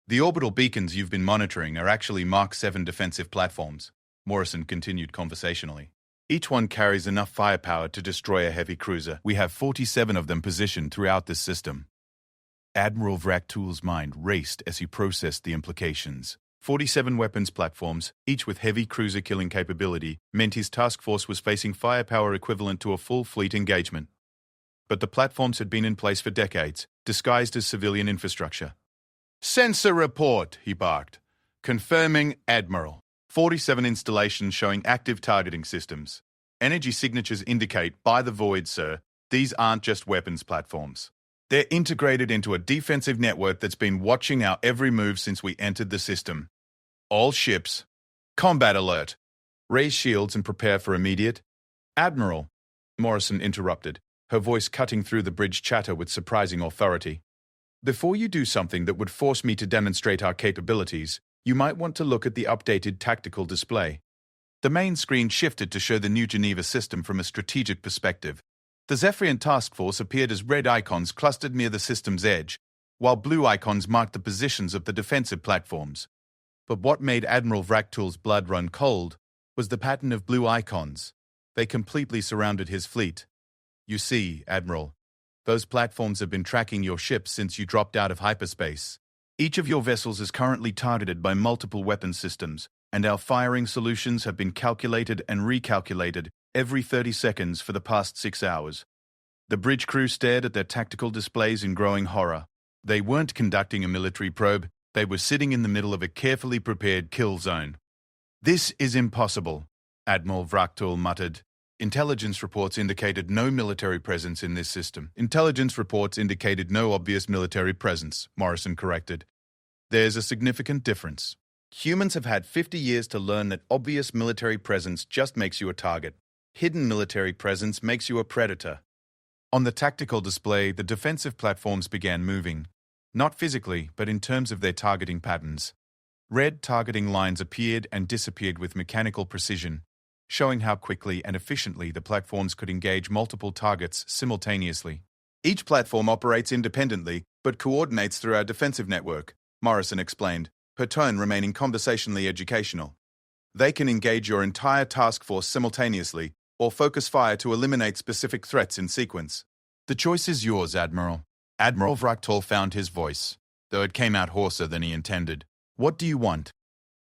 The orbital beacons you've been monitoring are actually Mark 7 defensive platforms, Morrison continued conversationally. Each one carries enough firepower to destroy a heavy cruiser. We have 47 of them positioned throughout this system. Admiral Vraktul's mind raced as he processed the implications. 47 weapons platforms, each with heavy cruiser-killing capability, meant his task force was facing firepower equivalent to a full fleet engagement. But the platforms had been in place for decades, disguised as civilian infrastructure. Sensor report, he barked. Confirming Admiral. 47 installations showing active targeting systems. Energy signatures indicate, by the void, sir, these aren't just weapons platforms. They're integrated into a defensive network that's been watching our every move since we entered the system. All ships. Combat alert. Raise shields and prepare for immediate. Admiral, Morrison interrupted, her voice cutting through the bridge chatter with surprising authority. Before you do something that would force me to demonstrate our capabilities, you might want to look at the updated tactical display. The main screen shifted to show the New Geneva system from a strategic perspective. The Zephyrian task force appeared as red icons clustered near the system's edge, while blue icons marked the positions of the defensive platforms. But what made Admiral Vraktul's blood run cold was the pattern of blue icons. They completely surrounded his fleet. You see, Admiral, those platforms have been tracking your ships since you dropped out of hyperspace. Each of your vessels is currently targeted by multiple weapon systems, and our firing solutions have been calculated and recalculated every 30 seconds for the past 6 hours. The bridge crew stared at their tactical displays in growing horror. They weren't conducting a military probe, they were sitting in the middle of a carefully prepared kill zone. "This is impossible," Admiral Vraktul muttered. "Intelligence reports indicated no military presence in this system." "Intelligence reports indicated no obvious military presence," Morrison corrected. "There's a significant difference. Humans have had 50 years to learn that obvious military presence just makes you a target. Hidden military presence makes you a predator." On the tactical display, the defensive platforms began moving. Not physically, but in terms of their targeting patterns. Red targeting lines appeared and disappeared with mechanical precision, showing how quickly and efficiently the platforms could engage multiple targets simultaneously. "Each platform operates independently, but coordinates through our defensive network," Morrison explained, her tone remaining conversationally educational. "They can engage your entire task force simultaneously, or focus fire to eliminate specific threats in sequence." "The choice is yours, Admiral." Admiral Vraktul found his voice, though it came out hoarser than he intended. "What do you want?"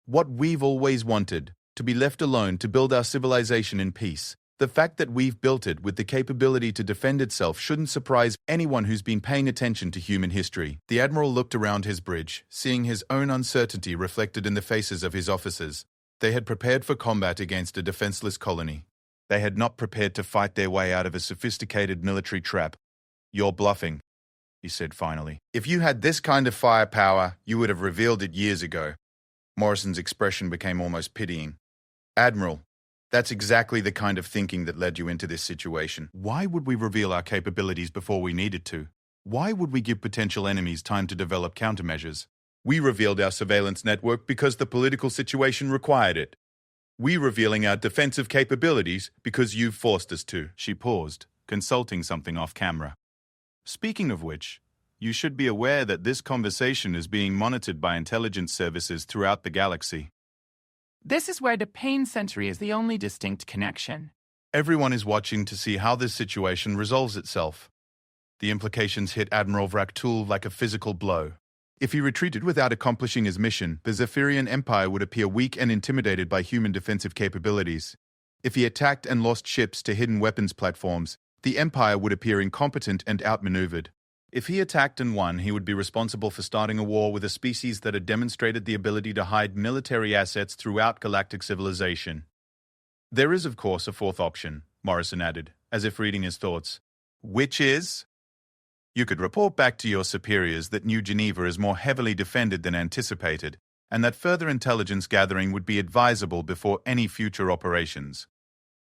"What we've always wanted, to be left alone to build our civilization in peace. The fact that we've built it with the capability to defend itself shouldn't surprise anyone who's been paying attention to human history." The Admiral looked around his bridge, seeing his own uncertainty reflected in the faces of his officers. They had prepared for combat against a defenseless colony. They had not prepared to fight their way out of a sophisticated military trap. "You're bluffing," he said finally. "If you had this kind of firepower, you would have revealed it years ago." Morrison's expression became almost pitying. "Admiral, that's exactly the kind of thinking that led you into this situation. Why would we reveal our capabilities before we needed to? Why would we give potential enemies time to develop countermeasures? We revealed our surveillance network because the political situation required it. We're revealing our defensive capabilities because you've forced us to." She paused, consulting something off camera. "Speaking of which, you should be aware that this conversation is being monitored by intelligence services throughout the galaxy." This is where the pain sensory is the only distinct connection. "Everyone is watching to see how this situation resolves itself." The implications hit Admiral Vraktul like a physical blow. If he retreated without accomplishing his mission, the Zephyrian Empire would appear weak and intimidated by human defensive capabilities. If he attacked and lost ships to hidden weapons platforms, the Empire would appear incompetent and outmaneuvered. If he attacked and won, he would be responsible for starting a war with a species that had demonstrated the ability to hide military assets throughout galactic civilization. "There is, of course, a fourth option," Morrison added, as if reading his thoughts. "Which is? You could report back to your superiors that New Geneva is more heavily defended than anticipated, and that further intelligence gathering would be advisable before any future operations.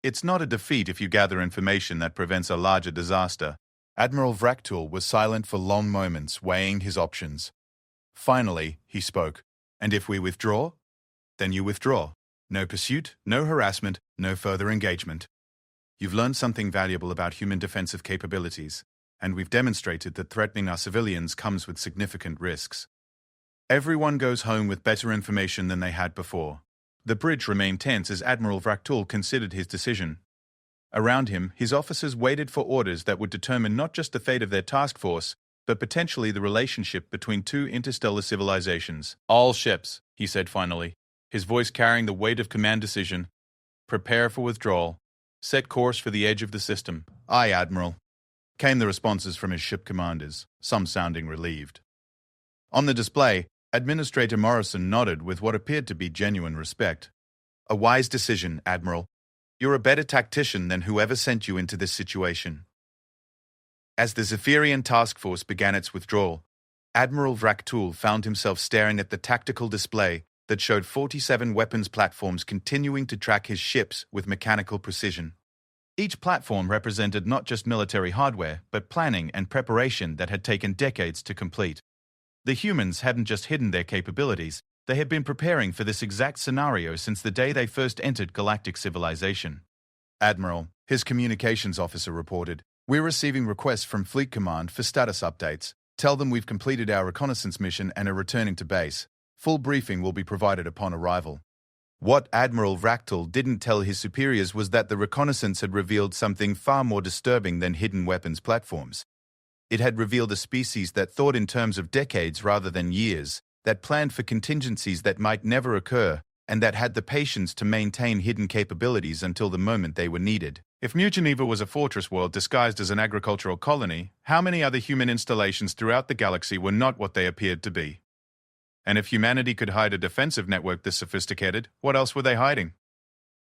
It's not a defeat if you gather information that prevents a larger disaster." Admiral Vraktul was silent for long moments, weighing his options. Finally, he spoke. "And if we withdraw? Then you withdraw. No pursuit, no harassment, no further engagement. You've learned something valuable about human defensive capabilities, and we've demonstrated that threatening our civilians comes with significant risks. Everyone goes home with better information than they had before." The bridge remained tense as Admiral Vraktul considered his decision. Around him, his officers waited for orders that would determine not just the fate of their task force, but potentially the relationship between two interstellar civilizations. "All ships," he said finally, his voice carrying the weight of command decision. "Prepare for withdrawal. Set course for the edge of the system." "Aye, Admiral," came the responses from his ship commanders, some sounding relieved. On the display, Administrator Morrison nodded with what appeared to be genuine respect. "A wise decision, Admiral. You're a better tactician than whoever sent you into this situation." As the Zephyrian task force began its withdrawal, Admiral Vraktul found himself staring at the tactical display that showed 47 weapons platforms continuing to track his ships with mechanical precision. Each platform represented not just military hardware, but planning and preparation that had taken decades to complete. The humans hadn't just hidden their capabilities, they had been preparing for this exact scenario since the day they first entered galactic civilization. "Admiral," his communications officer reported, "we're receiving requests from Fleet Command for status updates. Tell them we've completed our reconnaissance mission and are returning to base. Full briefing will be provided upon arrival." What Admiral Vraktul didn't tell his superiors was that the reconnaissance had revealed something far more disturbing than hidden weapons platforms. It had revealed a species that thought in terms of decades rather than years, that planned for contingencies that might never occur, and that had the patience to maintain hidden capabilities until the moment they were needed. If New Geneva was a fortress world disguised as an agricultural colony, how many other human installations throughout the galaxy were not what they appeared to be? And if humanity could hide a defensive network this sophisticated, what else were they hiding?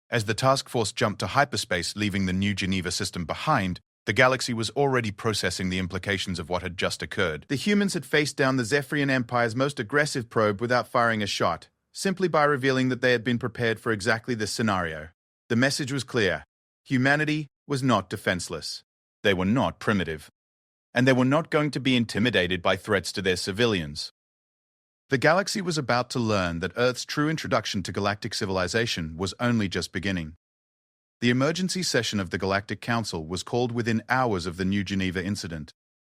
As the task force jumped to hyperspace, leaving the New Geneva system behind, the galaxy was already processing the implications of what had just occurred. The humans had faced down the Zephyrian Empire's most aggressive probe without firing a shot, simply by revealing that they had been prepared for exactly this scenario. The message was clear. Humanity was not defenseless. They were not primitive. And they were not going to be intimidated by threats to their civilians. The galaxy was about to learn that Earth's true introduction to galactic civilization was only just beginning. The emergency session of the Galactic Council was called within hours of the New Geneva incident.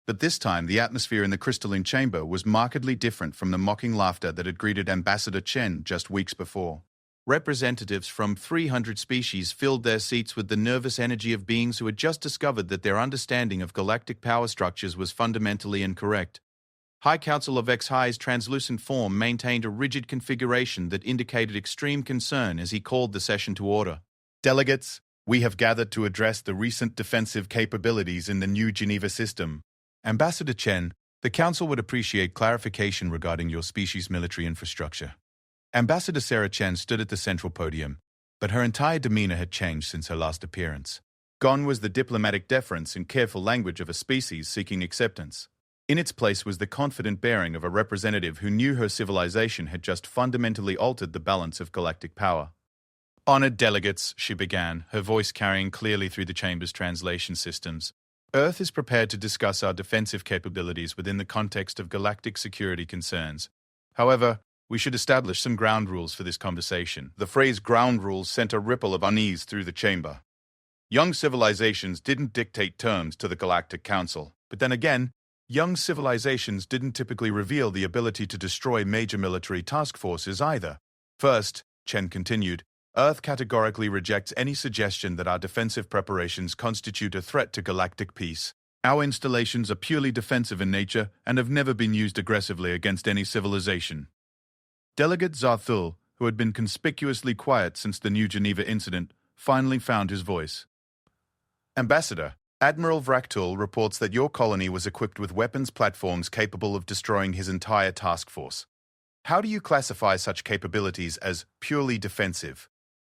But this time, the atmosphere in the crystalline chamber was markedly different from the mocking laughter that had greeted Ambassador Chen just weeks before. Representatives from 300 species filled their seats with the nervous energy of beings who had just discovered that their understanding of galactic power structures was fundamentally incorrect. High Council of X-High's translucent form maintained a rigid configuration that indicated extreme concern as he called the session to order. Delegates, we have gathered to address the recent defensive capabilities in the New Geneva system. Ambassador Chen, the Council would appreciate clarification regarding your species' military infrastructure. Ambassador Sarah Chen stood at the central podium, but her entire demeanor had changed since her last appearance. Gone was the diplomatic deference and careful language of a species seeking acceptance. In its place was the confident bearing of a representative who knew her civilization had just fundamentally altered the balance of galactic power. Honored delegates, she began, her voice carrying clearly through the chamber's translation systems. Earth is prepared to discuss our defensive capabilities within the context of galactic security concerns. However, we should establish some ground rules for this conversation. The phrase ground rules sent a ripple of unease through the chamber. Young civilizations didn't dictate terms to the Galactic Council, but then again, young civilizations didn't typically reveal the ability to destroy major military task forces either. First, Chen continued, Earth categorically rejects any suggestion that our defensive preparations constitute a threat to galactic peace. Our installations are purely defensive in nature and have never been used aggressively against any civilization. Delegate Zarthul, who had been conspicuously quiet since the New Geneva incident, finally found his voice. Ambassador, Admiral Vraktul reports that your colony was equipped with weapons platforms capable of destroying his entire task force. How do you classify such capabilities as purely defensive?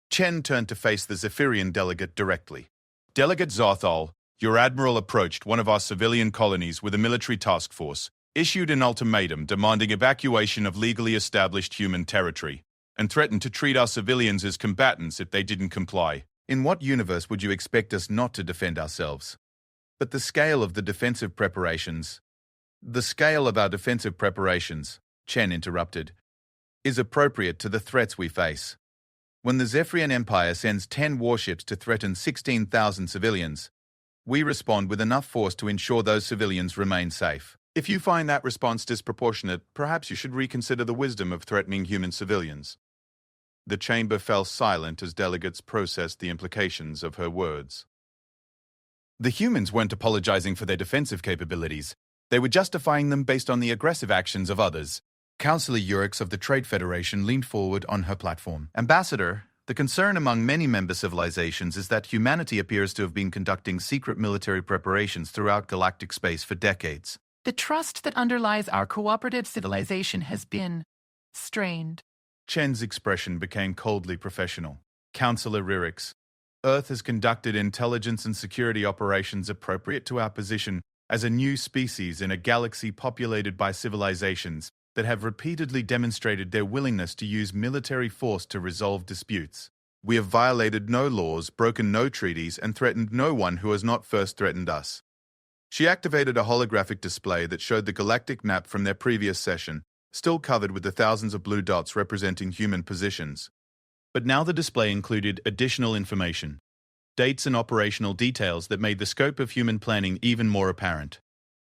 Chen turned to face the Zephyrian delegate directly. Delegate Zarthul, your admiral approached one of our civilian colonies with a military task force, issued an ultimatum demanding evacuation of legally established human territory, and threatened to treat our civilians as combatants if they didn't comply. In what universe would you expect us not to defend ourselves? But the scale of our defensive preparations, Chen interrupted, is appropriate to the threats we face. When the Zephyrian Empire sends 10 warships to threaten 16,000 civilians, we respond with enough force to ensure those civilians remain safe. If you find that response disproportionate, perhaps you should reconsider the wisdom of threatening human civilians. The chamber fell silent as delegates processed the implications of her words. The humans weren't apologizing for their defensive capabilities. They were justifying them based on the aggressive actions of others. Councillor Urix of the Trade Federation leaned forward on her platform. Ambassador, the concern among many member civilizations is that humanity appears to have been conducting secret military preparations throughout galactic space for decades. The trust that underlies our cooperative civilization has been strained. Chen's expression became coldly professional. Councillor Urix, Earth has conducted intelligence and security operations appropriate to our position as a new species in a galaxy populated by civilizations that have repeatedly demonstrated their willingness to use military force to resolve disputes. We have violated no laws, broken no treaties, and threatened no one who has not first threatened us. She activated a holographic display that showed the galactic map from their previous session, still covered with the thousands of blue dots representing human positions. But now the display included additional information, dates and operational details that made the scope of human planning even more apparent.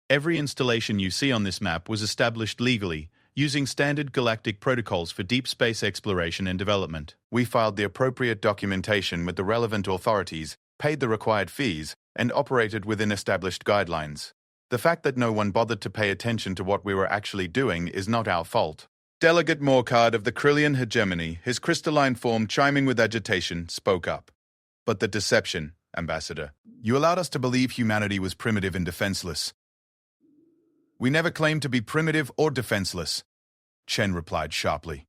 Every installation you see on this map was established legally, using standard galactic protocols for deep space exploration and development. We filed the appropriate documentation with the relevant authorities, paid the required fees, and operated within established guidelines. The fact that no one bothered to pay attention to what we were actually doing is not our fault. Delegate Morcard of the Krillian hegemony, his crystalline form chiming with agitation, spoke up. But the deception, Ambassador. You allowed us to believe humanity was primitive and defenseless. We never claimed to be primitive or defenseless. Chen replied sharply.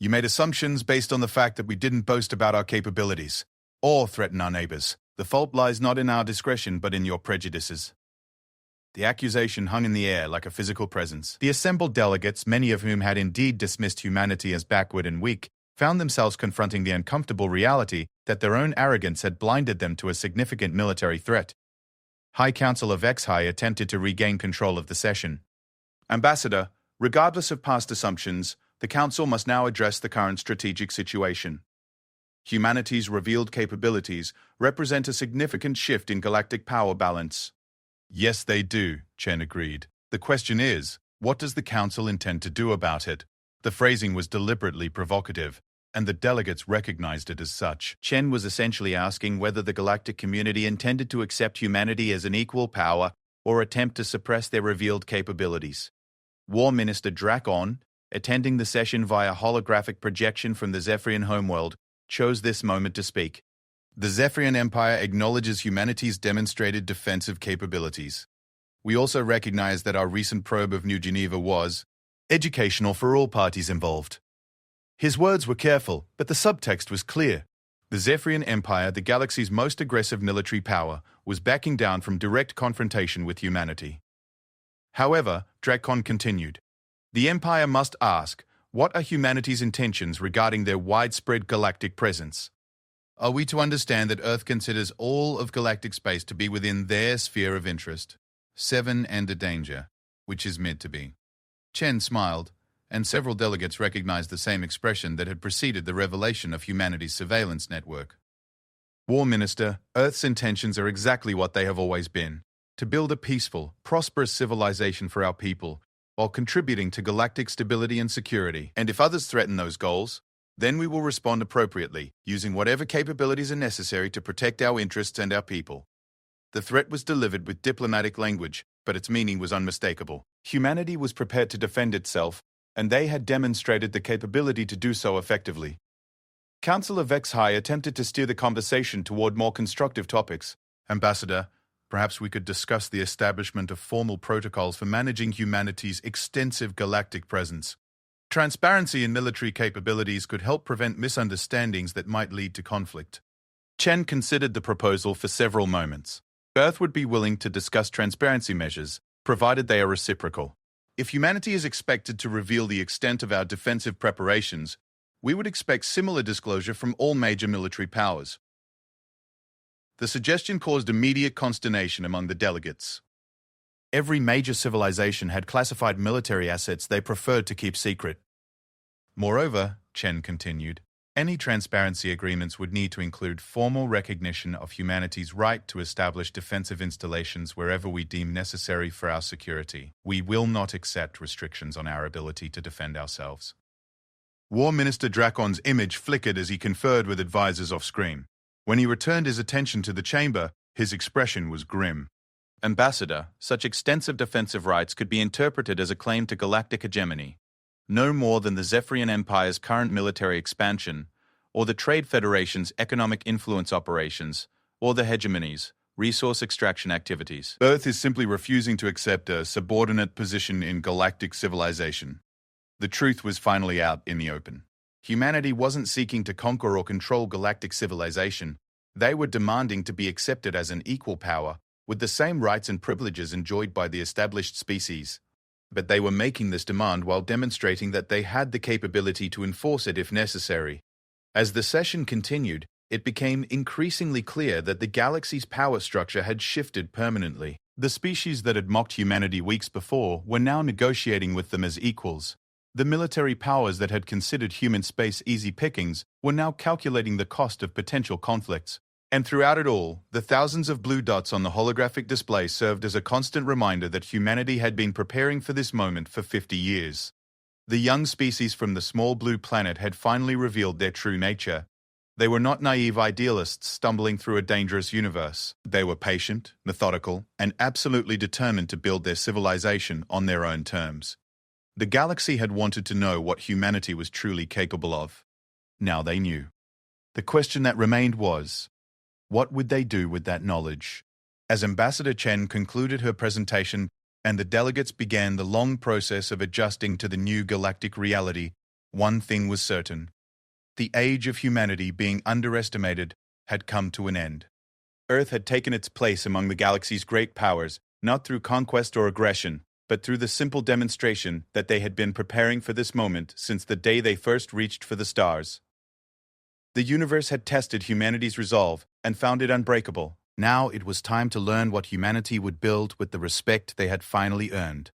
You made assumptions based on the fact that we didn't boast about our capabilities, or threaten our neighbors. The fault lies not in our discretion but in your prejudices. The accusation hung in the air like a physical presence. The assembled delegates, many of whom had indeed dismissed humanity as backward and weak, found themselves confronting the uncomfortable reality that their own arrogance had blinded them to a significant military threat. High Council of HFY attempted to regain control of the session. Ambassador, regardless of past assumptions, the Council must now address the current strategic situation. Humanity's revealed capabilities represent a significant shift in galactic power balance. Yes, they do, Chen agreed. The question is, what does the Council intend to do about it? The phrasing was deliberately provocative, and the delegates recognized it as such. Chen was essentially asking whether the galactic community intended to accept humanity as an equal power or attempt to suppress their revealed capabilities. War Minister Drakon, attending the session via holographic projection from the Zephyrian homeworld, chose this moment to speak. The Zephyrian Empire acknowledges humanity's demonstrated defensive capabilities. We also recognize that our recent probe of New Geneva was educational for all parties involved. His words were careful, but the subtext was clear. The Zephyrian Empire, the galaxy's most aggressive military power, was backing down from direct confrontation with humanity. However, Drakon continued, the Empire must ask, what are humanity's intentions regarding their widespread galactic presence? Are we to understand that Earth considers all of galactic space to be within their sphere of interest? 7 and a danger, which is meant to be. Chen smiled, and several delegates recognized the same expression that had preceded the revelation of humanity's surveillance network. War Minister, Earth's intentions are exactly what they have always been, to build a peaceful, prosperous civilization for our people, while contributing to galactic stability and security. And if others threaten those goals, then we will respond appropriately, using whatever capabilities are necessary to protect our interests and our people. The threat was delivered with diplomatic language, but its meaning was unmistakable. Humanity was prepared to defend itself, and they had demonstrated the capability to do so effectively. Council of HFY attempted to steer the conversation toward more constructive topics. Ambassador, perhaps we could discuss the establishment of formal protocols for managing humanity's extensive galactic presence. Transparency in military capabilities could help prevent misunderstandings that might lead to conflict. Chen considered the proposal for several moments. Earth would be willing to discuss transparency measures, provided they are reciprocal. If humanity is expected to reveal the extent of our defensive preparations, we would expect similar disclosure from all major military powers. The suggestion caused immediate consternation among the delegates. Every major civilization had classified military assets they preferred to keep secret. Moreover, Chen continued, any transparency agreements would need to include formal recognition of humanity's right to establish defensive installations wherever we deem necessary for our security. We will not accept restrictions on our ability to defend ourselves. War Minister Drakon's image flickered as he conferred with advisors off-screen. When he returned his attention to the chamber, his expression was grim. Ambassador, such extensive defensive rights could be interpreted as a claim to galactic hegemony, no more than the Zephyrian Empire's current military expansion, or the Trade Federation's economic influence operations, or the hegemony's resource extraction activities. Earth is simply refusing to accept a subordinate position in galactic civilization. The truth was finally out in the open. Humanity wasn't seeking to conquer or control galactic civilization. They were demanding to be accepted as an equal power, with the same rights and privileges enjoyed by the established species. But they were making this demand while demonstrating that they had the capability to enforce it if necessary. As the session continued, it became increasingly clear that the galaxy's power structure had shifted permanently. The species that had mocked humanity weeks before were now negotiating with them as equals. The military powers that had considered human space easy pickings were now calculating the cost of potential conflicts. And throughout it all, the thousands of blue dots on the holographic display served as a constant reminder that humanity had been preparing for this moment for 50 years. The young species from the small blue planet had finally revealed their true nature. They were not naive idealists stumbling through a dangerous universe. They were patient, methodical, and absolutely determined to build their civilization on their own terms. The galaxy had wanted to know what humanity was truly capable of. Now they knew. The question that remained was, what would they do with that knowledge? As Ambassador Chen concluded her presentation, and the delegates began the long process of adjusting to the new galactic reality. One thing was certain. The age of humanity being underestimated had come to an end. Earth had taken its place among the galaxy's great powers, not through conquest or aggression, but through the simple demonstration that they had been preparing for this moment since the day they first reached for the stars. The universe had tested humanity's resolve and found it unbreakable. Now it was time to learn what humanity would build with the respect they had finally earned.